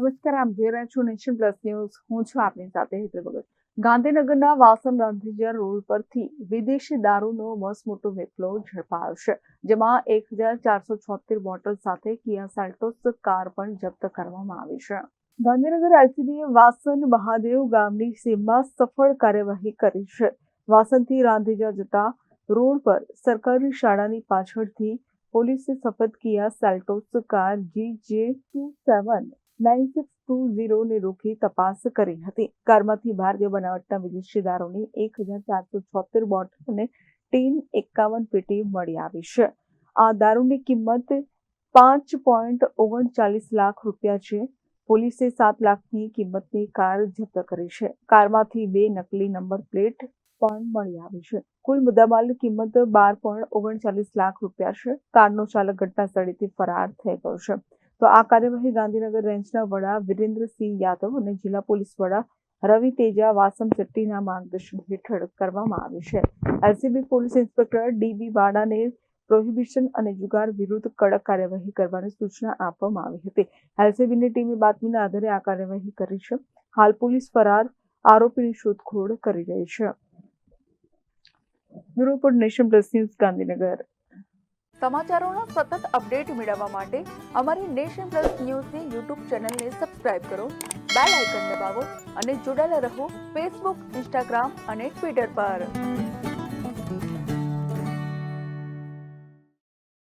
નમસ્કાર, આપ જોઈ રહ્યા છો નેશન પ્લસ ન્યૂઝ. હું છું આપની સાથે હેતલ ભગત. ગાંધીનગરના વાસણ રાંધીજા રોડ પરથી વિદેશી દારૂનો મસમોટો વેપલો ઝડપાયો છે, જેમાં 1476 બોટલ સાથે કિયા સેલ્ટોસ કાર પણ જપ્ત કરવામાં આવી છે. ગાંધીનગર એલસીબીએ વાસણ મહાદેવ ગામની સીમમાં સફળ કાર્યવાહી કરી છે. વાસણથી રાંધીજા જતા રોડ પર સરકારી શાળાની પાછળથી પોલીસે સફેદ કિયા સેલ્ટોસ કાર GJ279620 ને રોકી તપાસ કરી હતી. કારમાંથી ભારતીય બનાવટના વિદેશી દારૂની 1476 બોટલ અને ટીન 51 પેટી મળી આવી છે. આ દારૂની કિંમત 5.39 લાખ રૂપિયા છે. પોલીસે 7 લાખની કિંમતની કાર જપ્ત કરી છે. કારમાંથી 2 નકલી નંબર પ્લેટ પણ મળી આવી છે. કુલ મુદ્દામાલની કિંમત 12.39 લાખ રૂપિયા છે. કારનો ચાલક ઘટના સ્થળેથી ફરાર થઈ ગયો છે. તો આ કાર્યવાહી ગાંધીનગર રેન્જના વડા વિરેન્દ્રસિંહ યાદવ અને જિલ્લા પોલીસ વડા રવિ તેજા વાસમ શેટ્ટીના માર્ગદર્શન હેઠળ કરવામાં આવી છે. એલસીબી પોલીસ ઇન્સ્પેક્ટર ડીબી વાડાને પ્રોહિબિશન અને જુગાર વિરુદ્ધ કડક કાર્યવાહી કરવાની સૂચના આપવામાં આવી હતી. એલસીબીની ટીમે બાતમીના આધારે આ કાર્યવાહી કરી છે. હાલ પોલીસ ફરાર આરોપીની શોધખોળ કરી રહી છે. Bureau report, nation plus news, Gandhinagar. સમાચારોના સતત અપડેટ મેળવવા માટે અમારી નેશન પ્લસ ન્યૂઝની યુટ્યુબ ચેનલને સબસ્ક્રાઇબ કરો, બેલ આઇકન દબાવો અને જોડાયેલા રહો ફેસબુક, ઇન્સ્ટાગ્રામ અને ટ્વિટર પર.